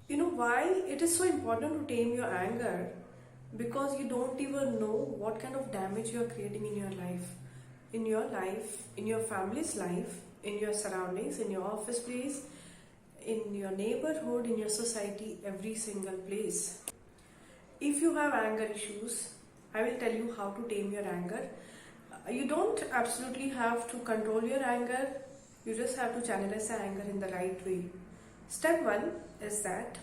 You know why it is so important to tame your anger? Because you don't even know what kind of damage you are creating in your life. In your family's life, in your surroundings, in your office place, in your neighborhood, in your society, every single place. If you have anger issues, I will tell you how to tame your anger. You don't absolutely have to control your anger, you just have to channelize the anger in the right way. Step 1 is that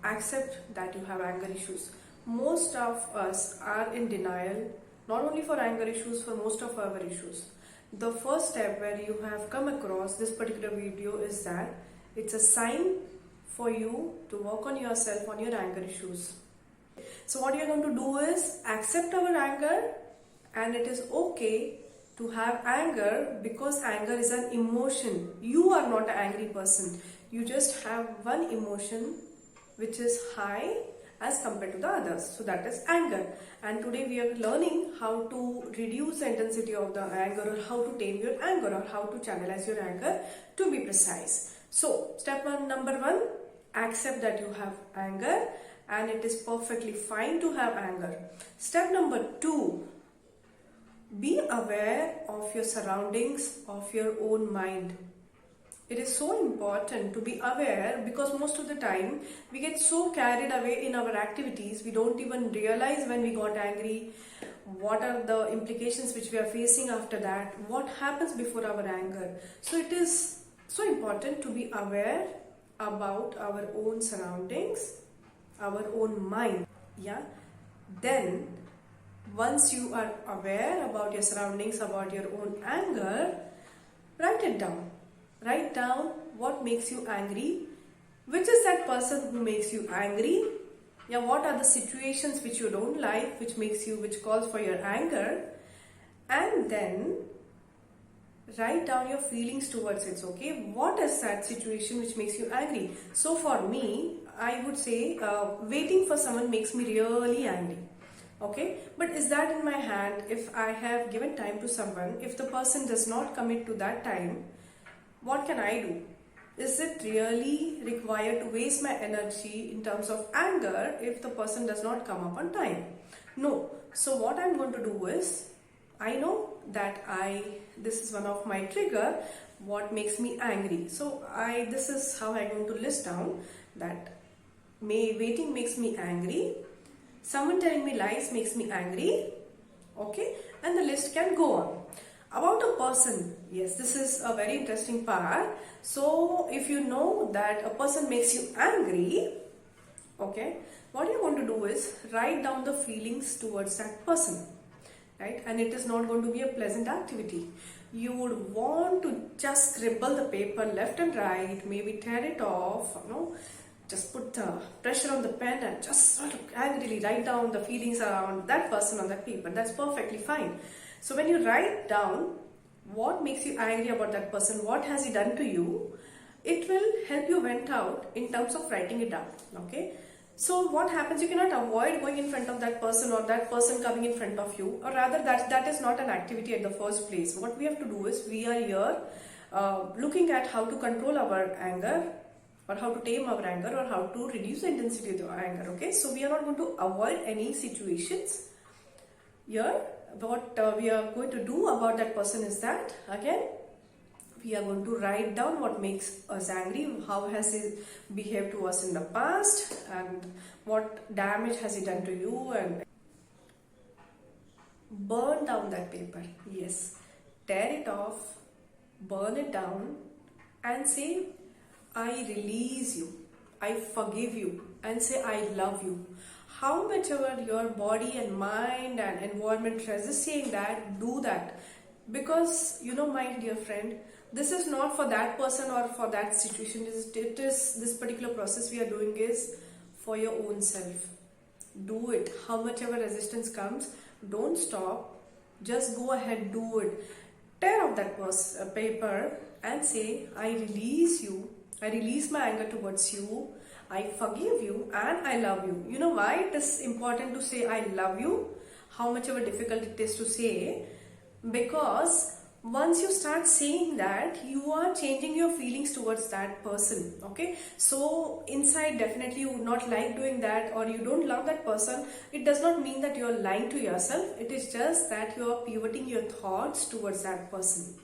accept that you have anger issues. Most of us are in denial, not only for anger issues, for most of our issues. The first step where you have come across this particular video is that it's a sign for you to work on yourself, on your anger issues. So what you're going to do is accept our anger, and it is okay to have anger because anger is an emotion. You are not an angry person. You just have one emotion which is high as compared to the others. So that is anger. And today we are learning how to reduce the intensity of the anger, or how to tame your anger, or how to channelize your anger, to be precise. So step number 1, accept that you have anger and it is perfectly fine to have anger. Step number 2, be aware of your surroundings, of your own mind. It is so important to be aware because most of the time we get so carried away in our activities, we don't even realize when we got angry, what are the implications which we are facing after that, what happens before our anger. So it is so important to be aware about our own surroundings, our own mind. Yeah. Then once you are aware about your surroundings, about your own anger, write it down. Write down what makes you angry, which is that person who makes you angry. Yeah, what are the situations which you don't like, which calls for your anger, and then write down your feelings towards it. Okay, what is that situation which makes you angry? So for me, I would say waiting for someone makes me really angry. Okay, but is that in my hand? If I have given time to someone, if the person does not commit to that time, what can I do? Is it really required to waste my energy in terms of anger if the person does not come up on time? No. So what I'm going to do is, I know that this is one of my trigger, what makes me angry. So this is how I'm going to list down that waiting makes me angry, someone telling me lies makes me angry, okay, and the list can go on. About a person, yes, this is a very interesting part. So if you know that a person makes you angry, okay, what you're going to do is write down the feelings towards that person, right? And it is not going to be a pleasant activity. You would want to just scribble the paper left and right, maybe tear it off, just put the pressure on the pen and just sort of angrily write down the feelings around that person on that paper. That's perfectly fine. So when you write down what makes you angry about that person, what has he done to you, it will help you vent out in terms of writing it down. Okay. So what happens, you cannot avoid going in front of that person or that person coming in front of you, or rather that is not an activity at the first place. What we have to do is, we are here looking at how to control our anger, or how to tame our anger, or how to reduce the intensity of our anger. Okay, so we are not going to avoid any situations here. What we are going to do about that person is that, again, we are going to write down what makes us angry, how has he behaved to us in the past, and what damage has he done to you, and burn down that paper. Yes, tear it off, burn it down, and say, I release you, I forgive you, and say, I love you. How much ever your body and mind and environment resists saying that, do that. Because, my dear friend, this is not for that person or for that situation. It is this particular process we are doing is for your own self. Do it. How much ever resistance comes, don't stop. Just go ahead, do it. Tear off that paper and say, I release you. I release my anger towards you. I forgive you and I love you. You know why it is important to say I love you? How much ever difficult it is to say? Because once you start saying that, you are changing your feelings towards that person. Okay, so inside definitely you would not like doing that, or you don't love that person. It does not mean that you're lying to yourself. It is just that you are pivoting your thoughts towards that person.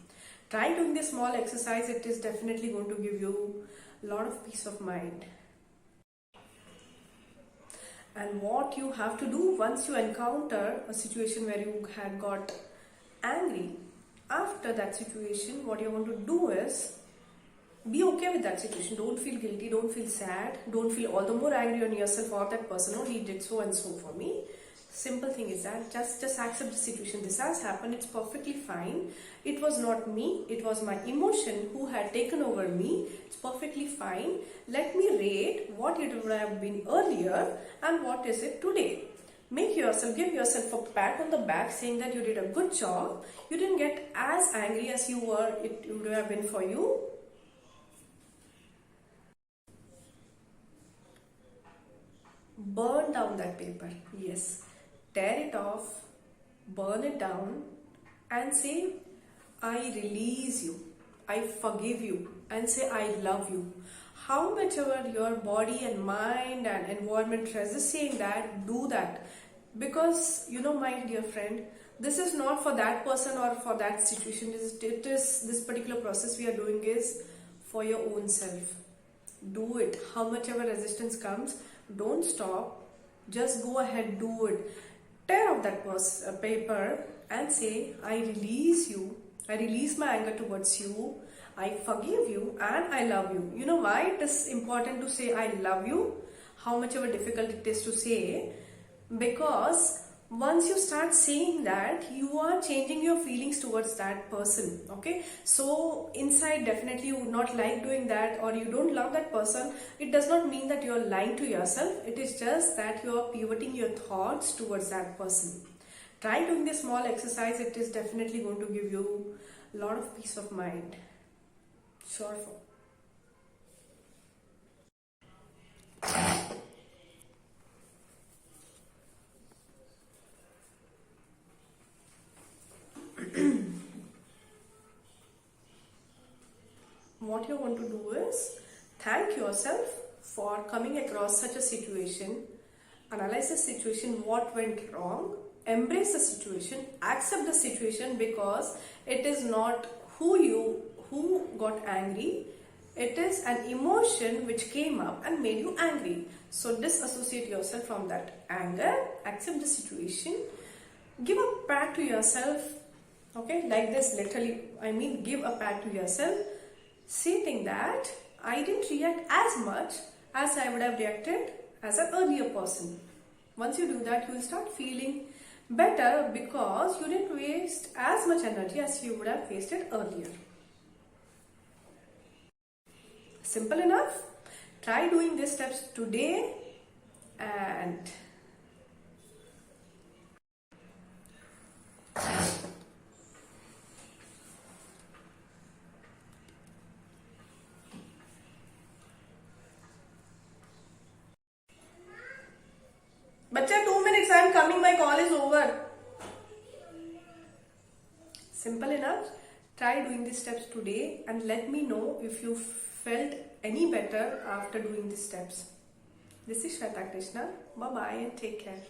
Try doing this small exercise. It is definitely going to give you a lot of peace of mind. And what you have to do once you encounter a situation where you had got angry, after that situation, what you're going to do is be okay with that situation. Don't feel guilty, don't feel sad, don't feel all the more angry on yourself or that person. Oh, he did so and so for me. Simple thing is that just accept the situation. This has happened, it's perfectly fine. It was not me, it was my emotion who had taken over me. It's perfectly fine. Let me rate what it would have been earlier and what is it today. Give yourself a pat on the back saying that you did a good job. You didn't get as angry as you were, it would have been for you. Burn down that paper. Yes. Tear it off, burn it down, and say, I release you, I forgive you, and say, I love you. How much ever your body and mind and environment resists saying that, do that. Because, my dear friend, this is not for that person or for that situation. It is this particular process we are doing is for your own self. Do it. How much ever resistance comes, don't stop. Just go ahead, do it. Tear off that paper and say, I release you. I release my anger towards you. I forgive you and I love you. You know why it is important to say I love you? How much ever difficult it is to say. Because once you start saying that, you are changing your feelings towards that person. Okay, so inside definitely you would not like doing that, or you don't love that person. It does not mean that you're lying to yourself. It is just that you are pivoting your thoughts towards that person. Try doing this small exercise. It is definitely going to give you a lot of peace of mind. Sure. What you want to do is thank yourself for coming across such a situation. Analyze the situation, what went wrong, embrace the situation, accept the situation, because it is not who got angry. It is an emotion which came up and made you angry. So disassociate yourself from that anger, accept the situation, give a pat to yourself. Okay, like this, literally, give a pat to yourself, stating that I didn't react as much as I would have reacted as an earlier person. Once you do that, you will start feeling better because you didn't waste as much energy as you would have wasted earlier. Simple enough. Try doing these steps today and Bacha, 2 minutes, I am coming, my call is over. Simple enough. Try doing these steps today and let me know if you felt any better after doing these steps. This is Shweta Krishna. Bye bye and take care.